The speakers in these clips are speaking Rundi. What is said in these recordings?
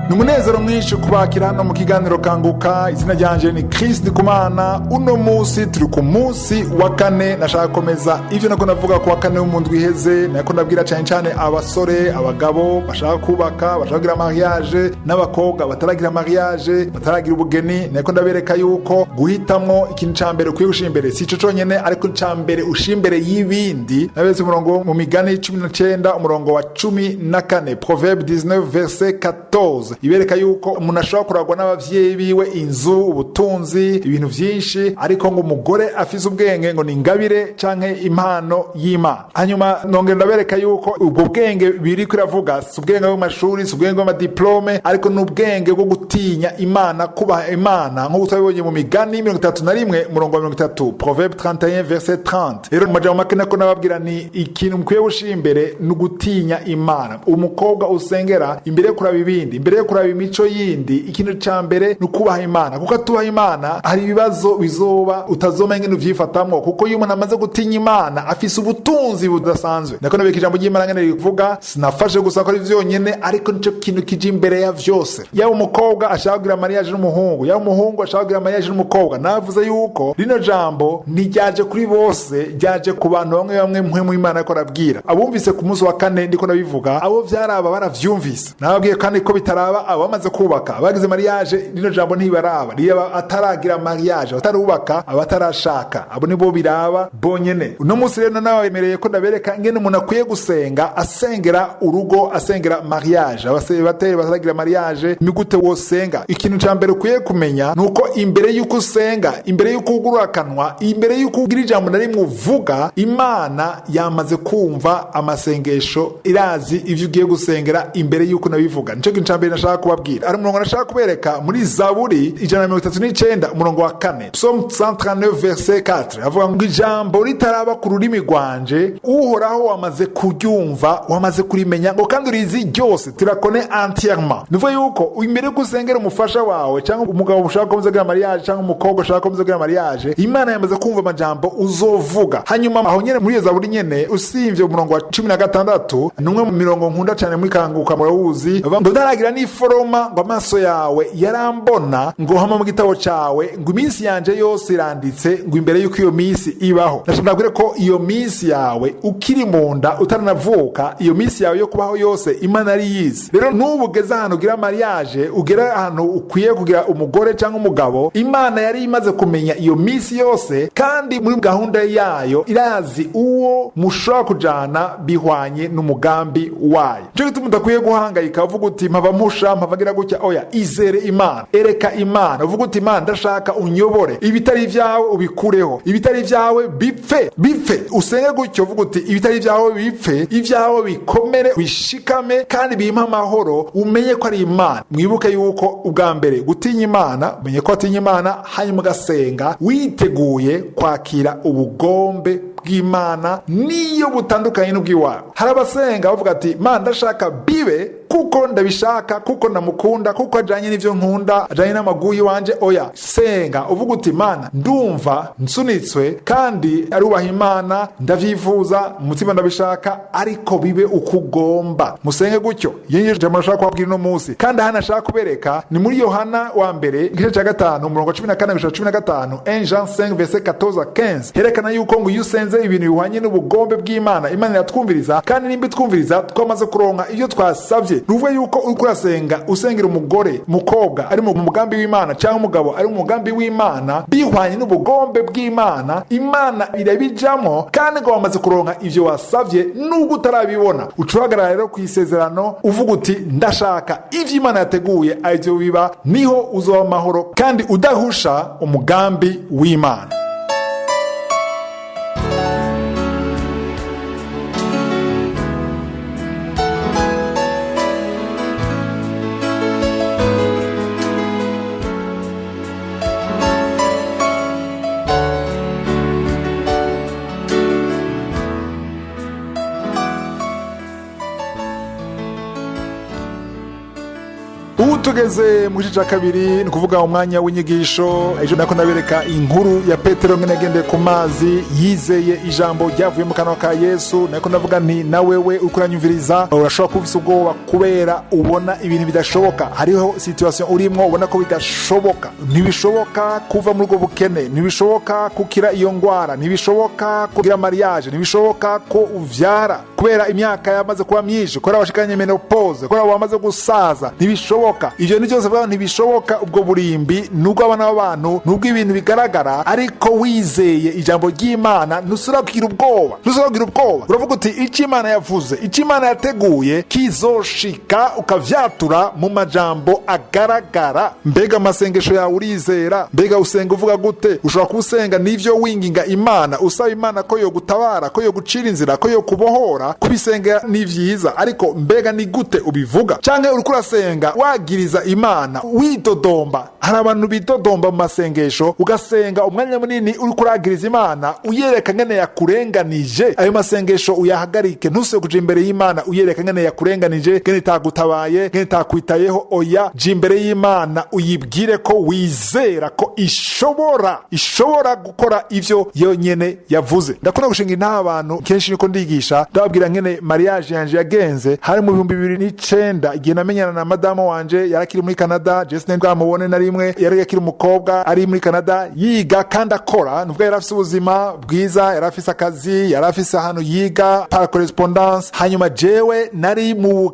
Numunezero mwinshi kubakira hano mu kiganiro Kanguka. Izina ryanje ni Chris Ndikumana. Uno musi turi ku musi wa kane. Nashaka komeza ivyo nako navuga ku wa kane w'umundu iheze. Nako nabwira cyane abasore, abagabo bashaka kubaka, bashaka kugira mariage, n'abakobwa bataragira mariage, bataragira ubugeni. Nako ndabereka yuko guhitamwo ikintu cambere ukwiye gushimbere si cyo cyonyene, ariko cambere ushimbere y'ibindi. Nabeze umurongo mu migani 19 umurongo wa 14, Proverbe 19 verset 14. Ibereka yuko umuntu ashobora kuragwa n'abavyeyi biwe, inzu, ubutunzi, ibintu vyinshi, ariko ngo umugore afise ubwenge ngo ni ingabire canke impano y'Imana. Hanyuma nongera ndabereka yuko ubwo bwenge biri kuravuga si ubwenge bw'amashuri, si ubwenge bw'amadiplome, ariko n'ubwenge bwo gutinya Imana, kubaha Imana, nk'uko twabibonye mu migani 31 umurongo wa 30, Proverbe 31 verset 30. Rero mu majambo make nako nababwira ni ikintu mukwiye gushira imbere ni gutinya Imana. Umukobwa usengera imbere yo kuraba ibindi, imbere yo kuraba imico yindi, ikintu ca mbere ni kubaha Imana, kuko atubaha Imana hari ibibazo bizoba utazomenya ingene uvyifatamwo, kuko iyo umuntu amaze gutinya Imana afise ubutunzi budasanzwe. Nako nabika ijambo ry'Imana ngene rivuga, sinafashe gusa ko ari vyonyene, ariko nico kintu kije imbere ya vyose. Yaba umukobwa ashaka kugira mariage n'umuhungu, yaba umuhungu ashaka kugira mariage n'umukobwa, navuze yuko rino jambo niryaje kuri bose, ryaje ku bantu bamwe mwe mu Imana ko arabwira. Abumvise ku munsi wa kane ndiko nabivuga, abo vyaraba baravyumvise. Nababwiye kandi ko bitaraba abo bamaze kubaka, abagize mariage rino jambo ntibaraba, riya ataragira mariage, atarubaka, abatarashaka, abo nibo biraba bonyene. Uno munsi rero nawemereye ko ndabereka ingene umuntu akwiye gusenga, asengera urugo, asengera mariage. Abasebe bateye bataragira mariage ni gute wosenga? Ikintu ca mbere ukwiye kumenya nuko imbere yuko usenga, imbere yuko ugurura kanwa, imbere yuko ugira ijambo na rimwe uvuga, Imana yamaze kumva amasengesho, irazi ivyo ugiye gusengera imbere yuko nabivuga. Nico kintu ca mbere nashaka kubabwira. Ari umurongo nashaka kubereka muri Zaburi 139 umurongo wa 4, Psalm 139 verset 4, avuga ngo ijambo ritaraba ku rurimi rwanje, uhoraho wamaze kuryumva, wamaze kurimenya, ngo kandi urizi ryose, tirakone entièrement. Nuvuga yuko imbere gusengera umufasha wawe cyangwa umugabo ushaka kumuzagera mariage cyangwa umukobwa ushaka kumuzagera mariage, Imana yamaze kumva amajambo uzovuga. Hanyuma aho nyene muri Zaburi nyene usimvye umurongo wa 16, numwe mu mirongo nkunda cyane muri Kanguka murawuzi, ngo ndaragira n'iforoma ngo amaso yawe yarambona, ngo hama mu gitabo cawe ngo iminsi yanje yose iranditse, ngo imbere yuko iyo minsi ibaho. Ndashaka ko iyo minsi yawe ukiri mu nda utaranavuka, iyo minsi yawe yo kubaho yose Imana ari yizi. Rero nubu ugeze ahantu ugira mariage, ugera ahantu ukwiye kugira umugore cyangwa umugabo, Imana yari imaze kumenya iyo minsi yose, kandi muri gahunda yayo irazi uwo mushobora kujana bihwanye n'umugambi wayo. Cyo gituma udakwiye guhangayika uvuga uti mpava mpusha mpavagira gutya. Oya, izere Imana, ereka Imana, uvuga uti Imana ndashaka unyobore, ibitari vyawe ubikureho, ibitari vyawe bipfe. Usenge gutyo, uvuga uti ibitari vyawe bipfe, ivyawe bikomere, bishikame kandi bimpa amahoro, umenye ko ari Imana. Mwibuke yuko ubwa mbere gutinya Imana, umenye ko atinya Imana, hanyuma ugasenga witeguye kwakira ubugombe bw'Imana niyo butandukanye n'ubwiwawe. Hari abasenga bavuga ati Mana ndashaka bibe kuko ndabishaka, kuko ndamukunda, kuko ajanye n'ivyo nkunda, ajanye n'amaguyi wanje. Oya, senga uvuga uti Mana ndumva nsunitswe kandi arubaha Imana, ndavyifuza umutima ndabishaka, ariko bibe ukugomba. Musenge gutyo. Yenye jambo nashaka kubabwira no munsi, kandi hana nashaka kubereka ni muri Yohana wa mbere igice ca 5 umurongo 14-15, 1 Jean 5 verset 14-15, herekana yuko ngo yusenze ibintu bihwanye n'ubugombe bw'Imana, Imana iratwumviriza, kandi nimba twumviriza twamaze kuronka iyo twasavye. Nuvuga yuko uriko urasenga, usengera umugore, mukobwa ari mu mugambi w'Imana, cyangwa umugabo ari mu mugambi w'Imana, bihwanye n'ubugombe bw'Imana, Imana irabijamo, kandi ngo wamaze kuronka ivyo wasavye nubwo utarabibona. Ucuhagarara rero ku isezerano uvuga uti ndashaka ivyo Imana yateguye arivyo biba, niho uzoba amahoro kandi udahusha umugambi w'Imana. tugeze mu gice cya kabiri, ni ukuvuga umwanya w'inyigisho. Ejo nako nabereka inkuru ya Petero ngene yagendeye ku mazi yizeye ijambo ryavuye mu kanwa ka Yesu. Nako ndavuga nti na wewe uriko uranyumviriza urashobora kuba ufise ubwoba kubera ubona ibintu bidashoboka. Hariho situation urimwo ubona ko bidashoboka, ntibishoboka kuva muri ubwo bukene, ntibishoboka kukira iyo ngwara, ntibishoboka kugira mariage, ntibishoboka ko uvyara kubera imyaka yamaze kuba myinshi, kubera washikanye menopause, kubera wamaze gusaza, ntibishoboka. Ivyo ni byose bwa ntibishoboka. Ubwo burimbi nubwo abana b'abantu, nubwo ibintu bigaragara, ariko wizeye ijambo ry'Imana nusura kugira ubwoba, uravuga uti ico Imana yavuze, ico Imana yateguye kizoshika, ukavyatura mu majambo agaragara. Mbega amasengesho yawe urizera? Mbega usenga uvuga gute? Ushobora kusenga n'ivyo winginga Imana, usaba Imana ko yo gutabara, ko yo gucira inzira, ko yo kubohora. Kubisenga ni vyiza, ariko mbega ni gute ubivuga? Canke uriko urasenga wagiriza Imana, widodomba. Hari abantu bidodomba mu masengesho, ugasenga umwanya munini uriko uragiriza Imana, uyereka ngene yakurenganije. Ayo masengesho uyahagarike, ntuse kuja imbere y'Imana uyereka ngene yakurenganije, ngene itagutabaye, ngene itakwitayeho. Oya, je imbere y'Imana uyibwire ko wizera ko ishobora gukora ivyo yonyene yavuze. Ndakunda gushinga inama abantu kenshi niko ndigisha, ndababwira ngene mariage yanje yagenze. Hari mu 2009 igihe namenyana na madamu wanje, yarakiri muri Canada, je sinabwamubone na rimwe. Yari yakiri umukobwa ari muri Canada yiga kandi akora, nubwo yari afise ubuzima bwiza, yari afise akazi, yari afise ahantu yiga par correspondance. Hanyuma jewe nari mu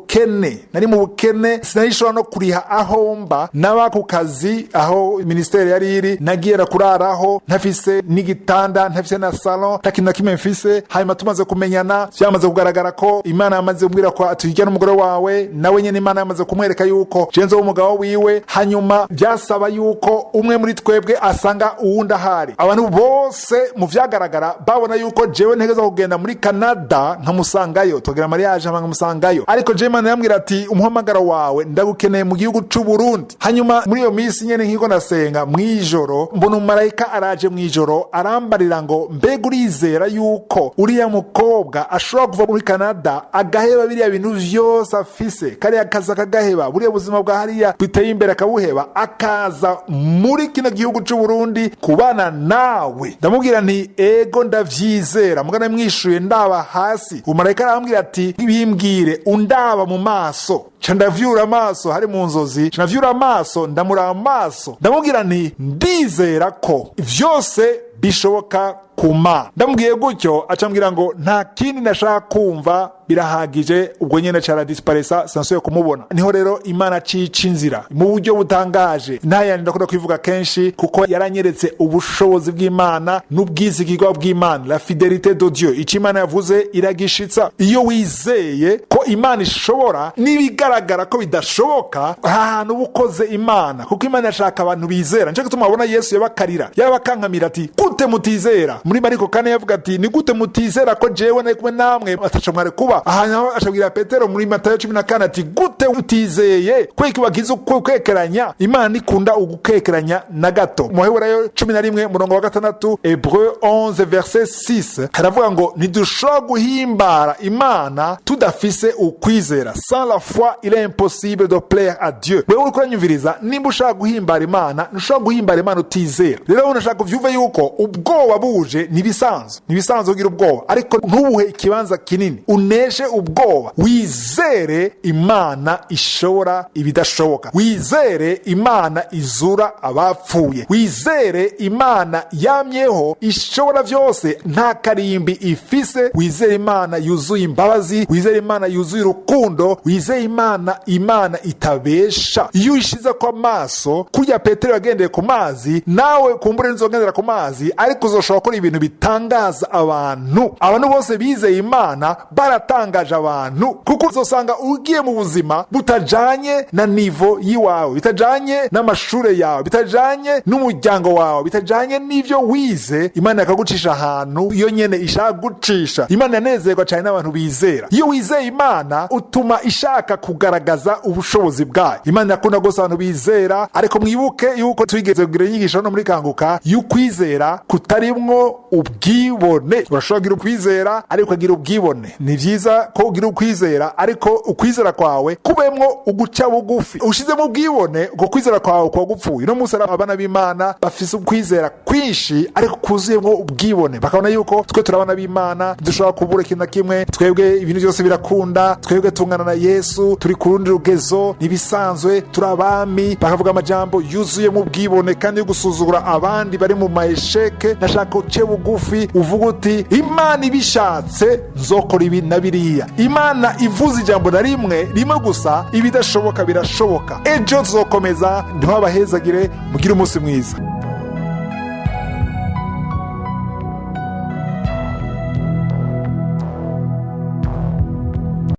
bukene, sinarishobora no kuriha aho mba, naba ku kazi aho ministeri yari iri, nagiye kuraraho ntafise n'igitanda, ntafise na salon, takintu na kimwe mfise. Hanyuma tumaze kumenyana, byamaze kugaragara ko Imana yamaze kumbwira ko atujya n'umugore wawe, nawe nyene Imana yamaze kumwereka yuko jenzo w'umugabo wiwe. Hanyuma byasaba yuko umwe muri twebwe asanga uwundi ahari. Abantu bose mu vyagaragara babona yuko jewe ntegeza kugenda muri Canada nkamusangayo, tugira mariage nkamusangayo. Ariko je Imana yambwira ati umuhamagaro wawe ndagukeneye mu gihugu c'u Burundi. Hanyuma muri iyo minsi nyene nkiko nasenga mwijoro, mbona umumarayika araje mwijoro arambarira ngo mbega urizera yuko uriya mukobwa ashobora kuva muri Canada agaheba biriya bintu vyose afise, kariya akazi akagaheba, buriya buzima bwa hariya biteye imbere akabuheba, akaza muri kino gihugu c'u Burundi kubana nawe? Ndamubwira nti ego ndavyizera. Mugana mwishuye ndaba hasi, umumarayika arambwira ati bimbwire undaba mu maso. Ndavyura amaso, hari mu nzozi, ndavyura amaso, ndamura amaso, ndamubwira nti ndizera ko vyose bishoboka kuma. Ndamubwiye gutyo acambwira ngo nta kindi nashaka kumva, birahagije. Ubwo nyene cara disparesa, sansuye kumubona. Niho rero Imana cica inzira mu buryo butangaje. Ntayandi ndakunda kwivuga kenshi kuko yaranyeretse ubushobozi bw'Imana n'ubwizigirwa bw'Imana, la fidelité de Dieu. Ico Imana yavuze iragishitsa. Iyo wizeye ko Imana ishobora nibigaragara ko bidashoboka, ahantu bukoze Imana, kuko Imana yashaka abantu bizera. Nje gutuma abona Yesu yabakarira, yabakankamira ati gute mutizera. Muri Mariko 4 yavuga ati ni gute mutizera ko jewe nari kumwe namwe ataco mware kuba. Ahantu ashabwira Petero muri Matayo 14 ati gute utizeye ko ikibagize ukwekeranya. Imana ikunda ugukekeranya na gato. Mu Heburayo 11:6, Hébreux 11:6 haravuga ngo ntidushobora guhimbara Imana tudafise ukwizera. Sans la foi il est impossible de plaire à Dieu. Wewe uriko uranyumviriza, nimba ushaka guhimbara Imana ntushobora guhimbara Imana utizera. Rero unashaka kuvyumva yuko ubwoba buje nibisanzwe ugira ubwoba, ariko ntubuhe ikibanza kinini, uneshe ubwoba. Wizere Imana ishobora ibidashoboka, wizere Imana izura abapfuye, wizere Imana yamyeho ishobora vyose, nta karimbi ifise. Wizere Imana yuzuye imbabazi, wizere Imana yuzuye urukundo, wizere Imana itabesha. Iyo uyishize kwa maso kurya Petero yagendeye ku mazi, nawe kumbure nzogendera ku mazi, ariko uzoshobora gukora ibintu bitangaza abantu bose bizeye Imana baratangaje abantu, kuko uzosanga ugiye mu buzima butajanye na nivo yiwawe, bitajanye n'amashure yawe, bitajanye n'umuryango wawe, bitajanye n'ivyo wize. Imana yakagucisha ahantu iyo nyene ishaka gucisha. Imana yanezerwa cyane n'abantu bizera. Iyo wizeye Imana utuma ishaka kugaragaza ubushobozi bwayo. Imana yakunda gose abantu bizera, ariko mwibuke yuko twigeze kugira inyigisho no muri Kanguka y'ukwizera kutarimwo ubwibone. Urashobora kugira ukwizera ariko ukagira ubwibone. Ni vyiza ko ugira ukwizera ariko ukwizera kwawe kubemwo uguca bugufi. Ushizemo ubwibone uko kwizera kwawe kwa gupfuye. No musi abana b'Imana bafise ukwizera kwinshi ariko kuzuyemwo ubwibone, bakabona yuko twe turabana b'Imana dushobora kubura ikintu na kimwe, twebwe ibintu byose birakunda, twebwe tungana na Yesu, turi ku rundi rugezo, nibisanzwe turabami. Bakavuga amajambo yuzuye mu bwibone kandi yo gusuzugura abandi bari mu maesheke. Nashaka uce bugufi uvuga uti Imana ibishatse nzokora ibi na biriya. Imana ivuze ijambo na rimwe gusa, ibidashoboka birashoboka. Ejo tuzokomeza, ntiwabahezagire, mugire umunsi mwiza.